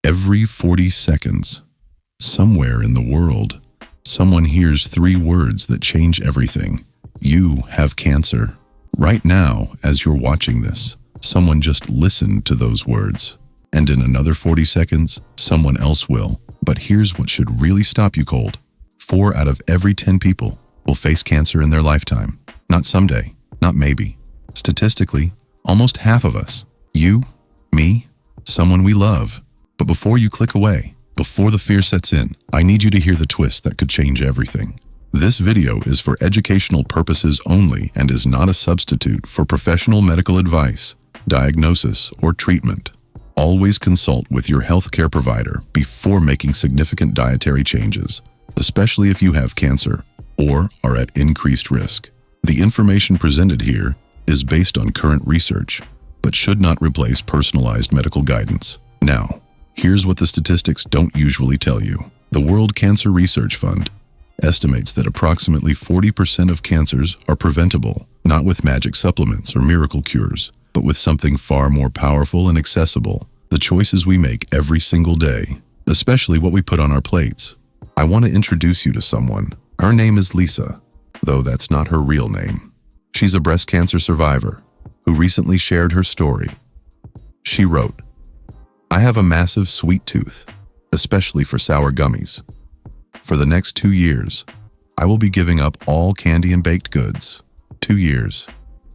Every 40 seconds, somewhere in the world, someone hears three words that change everything. You have cancer. Right now, as you're watching this, someone just listened to those words. And in another 40 seconds, someone else will. But here's what should really stop you cold. 4 out of every 10 people will face cancer in their lifetime. Not someday, not maybe. Statistically, almost half of us. You, me, someone we love. But before you click away, before the fear sets in, I need you to hear the twist that could change everything. This video is for educational purposes only and is not a substitute for professional medical advice, diagnosis, or treatment. Always consult with your healthcare provider before making significant dietary changes, especially if you have cancer or are at increased risk. The information presented here is based on current research, but should not replace personalized medical guidance. Now, here's what the statistics don't usually tell you. The World Cancer Research Fund estimates that approximately 40% of cancers are preventable, not with magic supplements or miracle cures, but with something far more powerful and accessible: the choices we make every single day, especially what we put on our plates. I want to introduce you to someone. Her name is Lisa, though that's not her real name. She's a breast cancer survivor who recently shared her story. She wrote, "I have a massive sweet tooth, especially for sour gummies. For the next 2 years, I will be giving up all candy and baked goods." 2 years.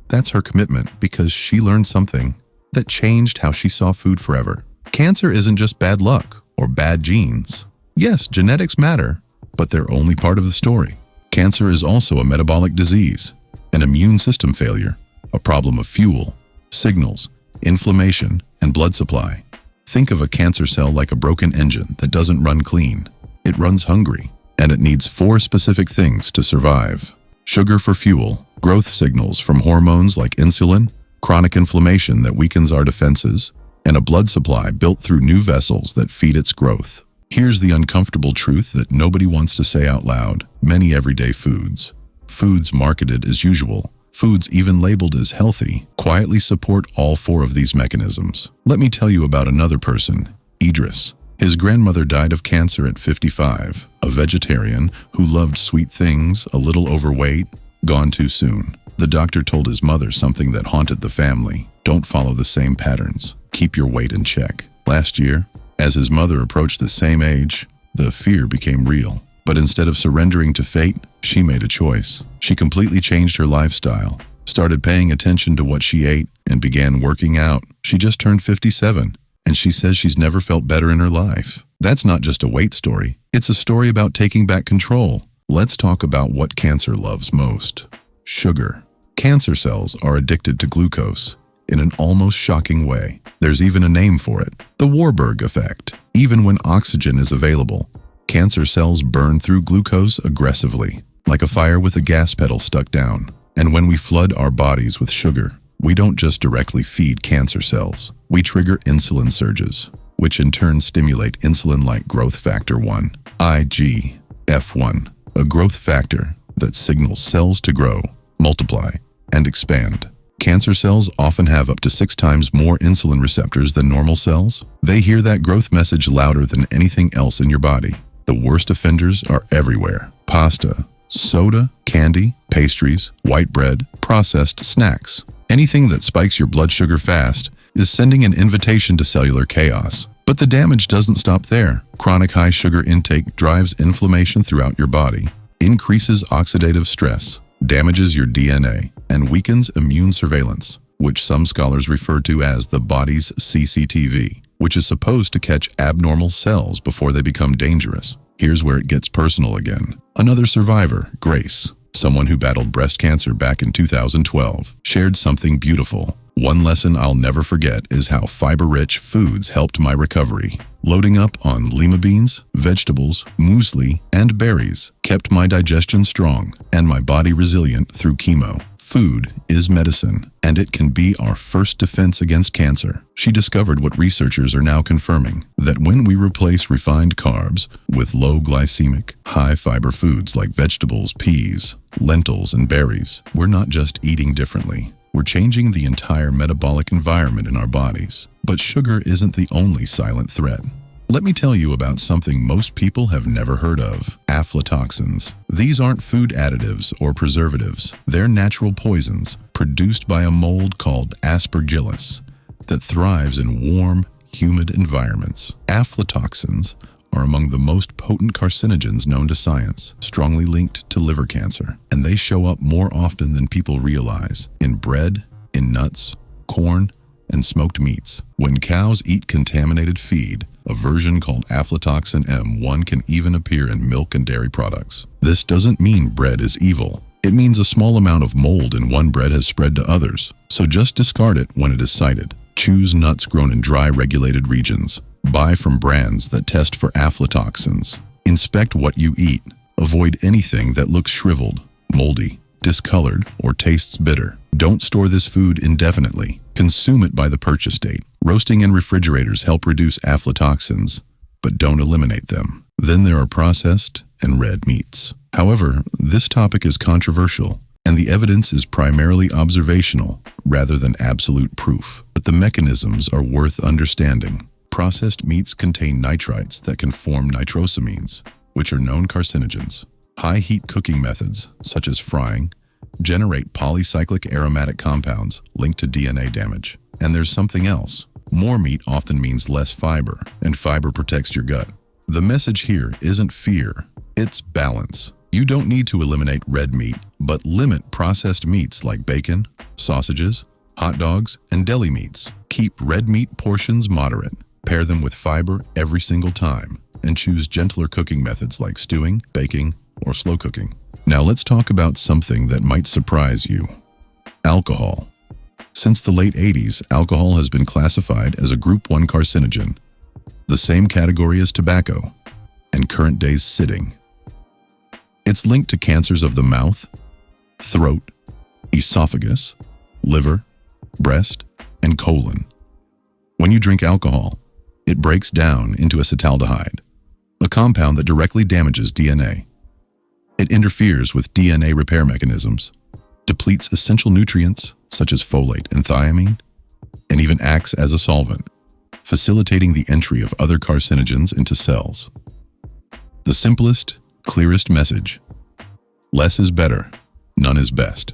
That's her commitment because she learned something that changed how she saw food forever. Cancer isn't just bad luck or bad genes. Yes, genetics matter, but they're only part of the story. Cancer is also a metabolic disease, an immune system failure, a problem of fuel, signals, inflammation, and blood supply. Think of a cancer cell like a broken engine that doesn't run clean. It runs hungry, and it needs 4 specific things to survive: sugar for fuel, growth signals from hormones like insulin, chronic inflammation that weakens our defenses, and a blood supply built through new vessels that feed its growth. Here's the uncomfortable truth that nobody wants to say out loud: many everyday foods, foods marketed as usual, foods even labeled as healthy, quietly support all 4 of these mechanisms. Let me tell you about another person, Idris. His grandmother died of cancer at 55, a vegetarian who loved sweet things, a little overweight, gone too soon. The doctor told his mother something that haunted the family: don't follow the same patterns, keep your weight in check. Last year, as his mother approached the same age, the fear became real. But instead of surrendering to fate, she made a choice. She completely changed her lifestyle, started paying attention to what she ate, and began working out. She just turned 57, and she says she's never felt better in her life. That's not just a weight story. It's a story about taking back control. Let's talk about what cancer loves most: sugar. Cancer cells are addicted to glucose in an almost shocking way. There's even a name for it: the Warburg effect. Even when oxygen is available, cancer cells burn through glucose aggressively, like a fire with a gas pedal stuck down. And when we flood our bodies with sugar, we don't just directly feed cancer cells. We trigger insulin surges, which in turn stimulate insulin-like growth factor 1, IGF-1, a growth factor that signals cells to grow, multiply, and expand. Cancer cells often have up to 6 times more insulin receptors than normal cells. They hear that growth message louder than anything else in your body. The worst offenders are everywhere: pasta, soda, candy, pastries, white bread, processed snacks. Anything that spikes your blood sugar fast is sending an invitation to cellular chaos. But the damage doesn't stop there. Chronic high sugar intake drives inflammation throughout your body, increases oxidative stress, damages your DNA, and weakens immune surveillance, which some scholars refer to as the body's CCTV, which is supposed to catch abnormal cells before they become dangerous. Here's where it gets personal again. Another survivor, Grace, someone who battled breast cancer back in 2012, shared something beautiful. "One lesson I'll never forget is how fiber-rich foods helped my recovery. Loading up on lima beans, vegetables, muesli, and berries kept my digestion strong and my body resilient through chemo." Food is medicine, and it can be our first defense against cancer. She discovered what researchers are now confirming: that when we replace refined carbs with low glycemic, high fiber foods like vegetables, peas, lentils, and berries, we're not just eating differently. We're changing the entire metabolic environment in our bodies. But sugar isn't the only silent threat. Let me tell you about something most people have never heard of: aflatoxins. These aren't food additives or preservatives. They're natural poisons produced by a mold called Aspergillus that thrives in warm, humid environments. Aflatoxins are among the most potent carcinogens known to science, strongly linked to liver cancer, and they show up more often than people realize in bread, in nuts, corn, and smoked meats. When cows eat contaminated feed, a version called aflatoxin M1 can even appear in milk and dairy products. This doesn't mean bread is evil. It means a small amount of mold in one bread has spread to others, so just discard it when it is sighted. Choose nuts grown in dry, regulated regions. Buy from brands that test for aflatoxins. Inspect what you eat. Avoid anything that looks shriveled, moldy, discolored, or tastes bitter. Don't store this food indefinitely. Consume it by the purchase date. Roasting in refrigerators help reduce aflatoxins, but don't eliminate them. Then there are processed and red meats. However, this topic is controversial, and the evidence is primarily observational rather than absolute proof. But the mechanisms are worth understanding. Processed meats contain nitrites that can form nitrosamines, which are known carcinogens. High-heat cooking methods, such as frying, generate polycyclic aromatic compounds linked to DNA damage. And there's something else. More meat often means less fiber, and fiber protects your gut. The message here isn't fear, it's balance. You don't need to eliminate red meat, but limit processed meats like bacon, sausages, hot dogs, and deli meats. Keep red meat portions moderate. Pair them with fiber every single time, and choose gentler cooking methods like stewing, baking, or slow cooking. Now let's talk about something that might surprise you: alcohol. Since the late 80s, alcohol has been classified as a Group 1 carcinogen, the same category as tobacco and current day's sitting. It's linked to cancers of the mouth, throat, esophagus, liver, breast, and colon. When you drink alcohol, it breaks down into acetaldehyde, a compound that directly damages DNA. It interferes with DNA repair mechanisms, depletes essential nutrients such as folate and thiamine, and even acts as a solvent, facilitating the entry of other carcinogens into cells. The simplest, clearest message: less is better, none is best.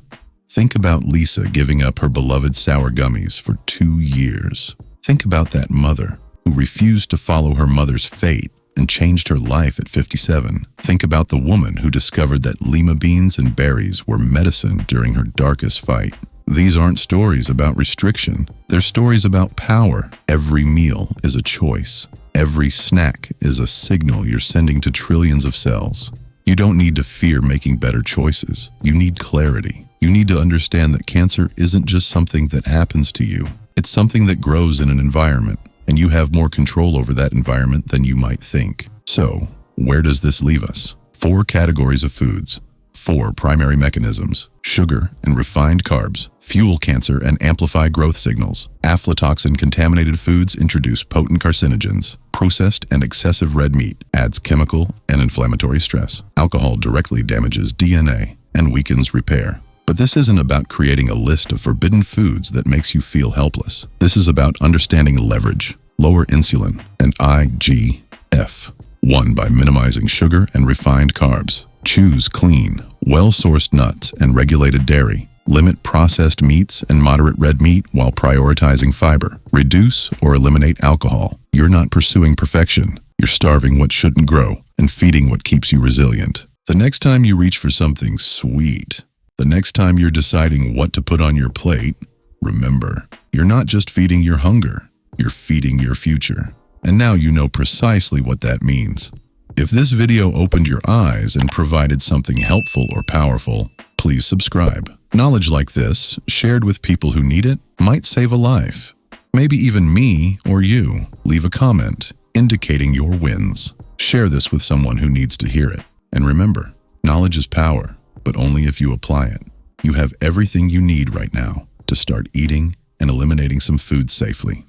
Think about Lisa giving up her beloved sour gummies for 2 years. Think about that mother who refused to follow her mother's fate and changed her life at 57. Think about the woman who discovered that lima beans and berries were medicine during her darkest fight. These aren't stories about restriction. They're stories about power. Every meal is a choice. Every snack is a signal you're sending to trillions of cells. You don't need to fear making better choices. You need clarity. You need to understand that cancer isn't just something that happens to you. It's something that grows in an environment, and you have more control over that environment than you might think. So, where does this leave us? 4 categories of foods, 4 primary mechanisms: sugar and refined carbs fuel cancer and amplify growth signals. Aflatoxin-contaminated foods introduce potent carcinogens. Processed and excessive red meat adds chemical and inflammatory stress. Alcohol directly damages DNA and weakens repair. But this isn't about creating a list of forbidden foods that makes you feel helpless. This is about understanding leverage, lower insulin, and IGF-1 by minimizing sugar and refined carbs. Choose clean, well-sourced nuts and regulated dairy. Limit processed meats and moderate red meat while prioritizing fiber. Reduce or eliminate alcohol. You're not pursuing perfection. You're starving what shouldn't grow and feeding what keeps you resilient. The next time you reach for something sweet, the next time you're deciding what to put on your plate, remember, you're not just feeding your hunger, you're feeding your future. And now you know precisely what that means. If this video opened your eyes and provided something helpful or powerful, please subscribe. Knowledge like this, shared with people who need it, might save a life. Maybe even me or you. Leave a comment indicating your wins. Share this with someone who needs to hear it. And remember, knowledge is power, but only if you apply it. You have everything you need right now to start eating and eliminating some food safely.